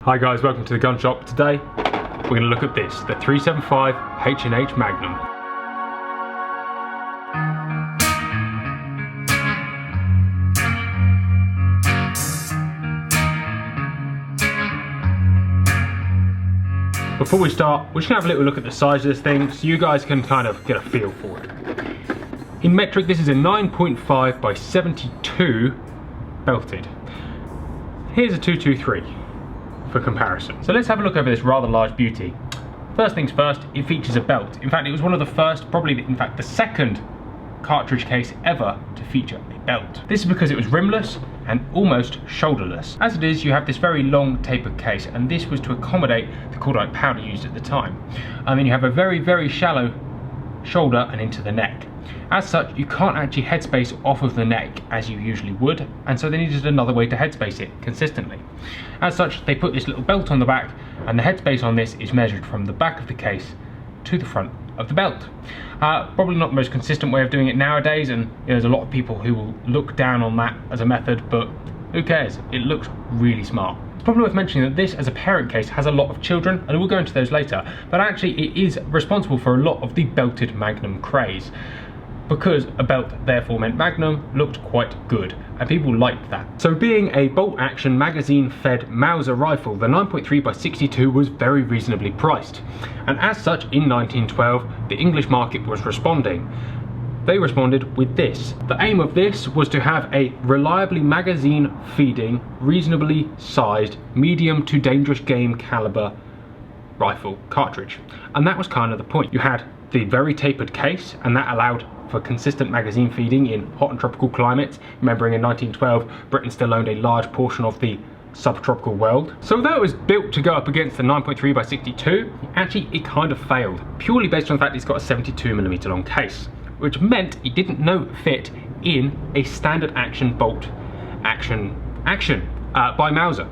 Hi guys, welcome to the gun shop. Today we're going to look at this, the 375 H&H Magnum. Before we start, we're just going to have a little look at the size of this thing so you guys can kind of get a feel for it. In metric, this is a 9.5 by 72 belted. Here's a 223 for comparison. So let's have a look over this rather large beauty. First things first, it features a belt. In fact, it was one of the first, probably in fact the second cartridge case ever to feature a belt. This is because it was rimless and almost shoulderless. As it is, you have this very long tapered case, and this was to accommodate the cordite powder used at the time. And then you have a very, very shallow shoulder and into the neck. As such, you can't actually headspace off of the neck as you usually would, and so they needed another way to headspace it consistently. As such, they put this little belt on the back, and the headspace on this is measured from the back of the case to the front of the belt. Probably not the most consistent way of doing it nowadays, and there's a lot of people who will look down on that as a method, but who cares? It looks really smart. It's probably worth mentioning that this, as a parent case, has a lot of children, and we'll go into those later, but actually it is responsible for a lot of the belted Magnum craze, because a belt therefore meant Magnum looked quite good, and people liked that. So being a bolt action magazine fed Mauser rifle, the 9.3 by 62 was very reasonably priced, and as such in 1912 the English market was responding. They responded with this. The aim of this was to have a reliably magazine feeding, reasonably sized, medium to dangerous game caliber rifle cartridge, and that was kind of the point. You had the very tapered case, and that allowed for consistent magazine feeding in hot and tropical climates. Remembering in 1912, Britain still owned a large portion of the subtropical world. So although it was built to go up against the 9.3 by 62, actually it kind of failed, purely based on the fact it's got a 72mm long case, which meant it didn't fit in a standard action bolt action by Mauser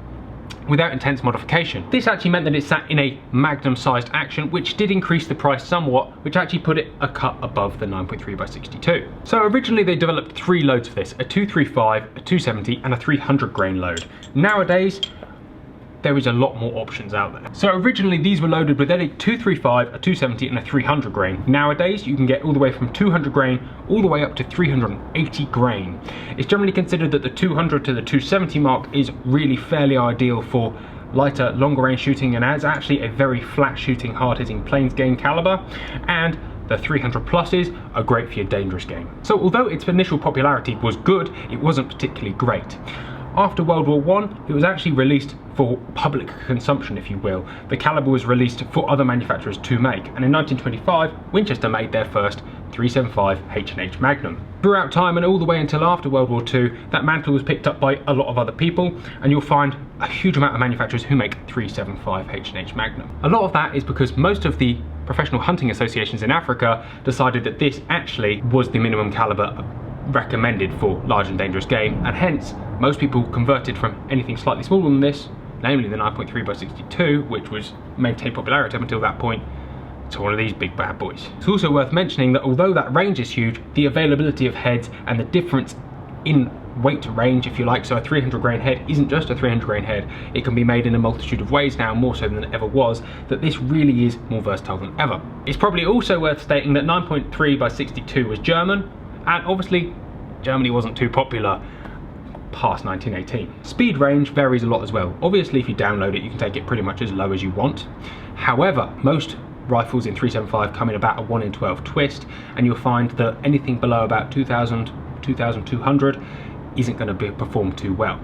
without intense modification. This actually meant that it sat in a Magnum sized action, which did increase the price somewhat, which actually put it a cut above the 9.3 by 62. So originally they developed 3 loads for this, a 235, a 270 and a 300 grain load. Nowadays, there is a lot more options out there. So originally these were loaded with a 235, a 270 and a 300 grain. Nowadays you can get all the way from 200 grain all the way up to 380 grain. It's generally considered that the 200 to the 270 mark is really fairly ideal for lighter, longer range shooting, and adds actually a very flat shooting, hard hitting plains game caliber, and the 300 pluses are great for your dangerous game. So although its initial popularity was good, it wasn't particularly great. After World War I, it was actually released for public consumption, if you will. The caliber was released for other manufacturers to make, and in 1925, Winchester made their first 375 H&H Magnum. Throughout time and all the way until after World War II, that mantle was picked up by a lot of other people, and you'll find a huge amount of manufacturers who make 375 H&H Magnum. A lot of that is because most of the professional hunting associations in Africa decided that this actually was the minimum caliber recommended for large and dangerous game, and hence most people converted from anything slightly smaller than this, namely the 9.3 by 62, which was maintained popularity up until that point, to one of these big bad boys. It's also worth mentioning that although that range is huge, the availability of heads and the difference in weight range, if you like, so a 300 grain head isn't just a 300 grain head, it can be made in a multitude of ways now, more so than it ever was, that this really is more versatile than ever. It's probably also worth stating that 9.3 by 62 was German, and obviously Germany wasn't too popular past 1918. Speed range varies a lot as well. Obviously if you download it you can take it pretty much as low as you want. However, most rifles in 375 come in about a 1 in 12 twist, and you'll find that anything below about 2000, 2200 isn't going to perform too well.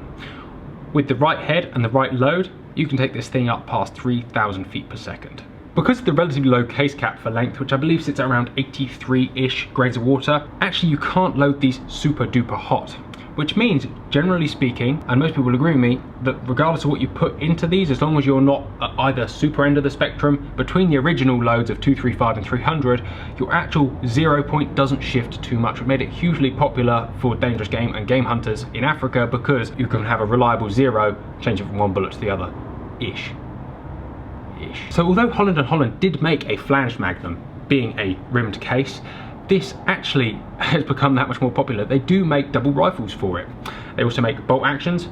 With the right head and the right load, you can take this thing up past 3000 feet per second. Because of the relatively low case cap for length, which I believe sits at around 83-ish grains of water, actually you can't load these super duper hot. Which means, generally speaking, and most people will agree with me, that regardless of what you put into these, as long as you're not at either super end of the spectrum, between the original loads of 235 and 300, your actual 0 point doesn't shift too much. It made it hugely popular for dangerous game and game hunters in Africa, because you can have a reliable 0, change it from one bullet to the other, ish. So although Holland & Holland did make a flanged Magnum, being a rimmed case, this actually has become that much more popular. They do make double rifles for it. They also make bolt actions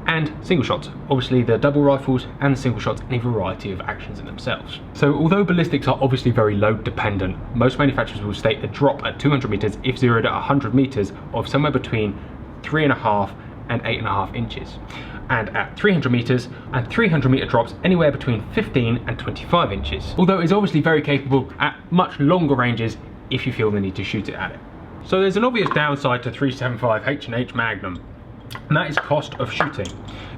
and single shots, obviously the double rifles and the single shots, and a variety of actions in themselves. So although ballistics are obviously very load dependent, most manufacturers will state a drop at 200 meters if zeroed at 100 meters of somewhere between 3.5 and 8.5 inches. And at 300 meters and 300 meter drops anywhere between 15 and 25 inches. Although it's obviously very capable at much longer ranges if you feel the need to shoot it at it. So there's an obvious downside to 375 H&H Magnum, and that is cost of shooting.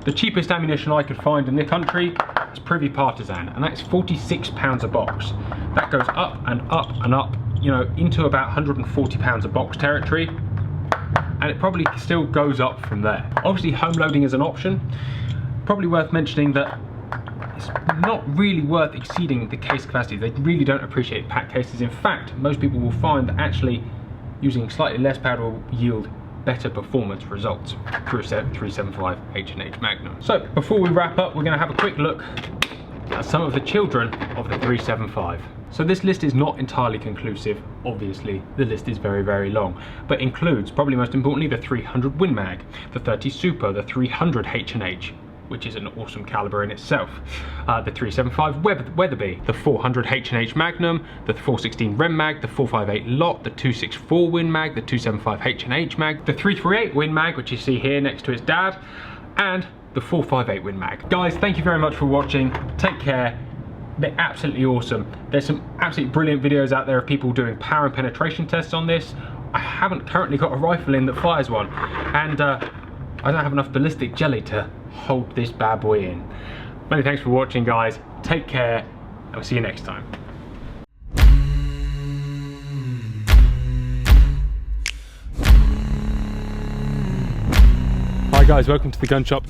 The cheapest ammunition I could find in the country is Privy Partisan, and that's £46 a box. That goes up and up and up, you know, into about £140 a box territory, and it probably still goes up from there. Obviously home loading is an option. Probably worth mentioning that it's not really worth exceeding the case capacity. They really don't appreciate packed cases. In fact, most people will find that actually using slightly less powder will yield better performance results through a 375 H&H Magnum. So before we wrap up, we're going to have a quick look at some of the children of the 375. So this list is not entirely conclusive. Obviously the list is very, very long, but includes, probably most importantly, the 300 Win Mag, the 30 Super, the 300 H&H, which is an awesome caliber in itself, the 375 Weatherby, the 400 H&H Magnum, the 416 Rem Mag, the 458 Lot, the 264 Win Mag, the 275 H&H Mag, the 338 Win Mag, which you see here next to its dad, and the 458 Win Mag. Guys, thank you very much for watching. Take care. They're absolutely awesome. There's some absolutely brilliant videos out there of people doing power and penetration tests on this. I haven't currently got a rifle in that fires one, and I don't have enough ballistic jelly to hold this bad boy in. Many thanks for watching, guys. Take care, and we'll see you next time. Hi guys, welcome to the gun shop.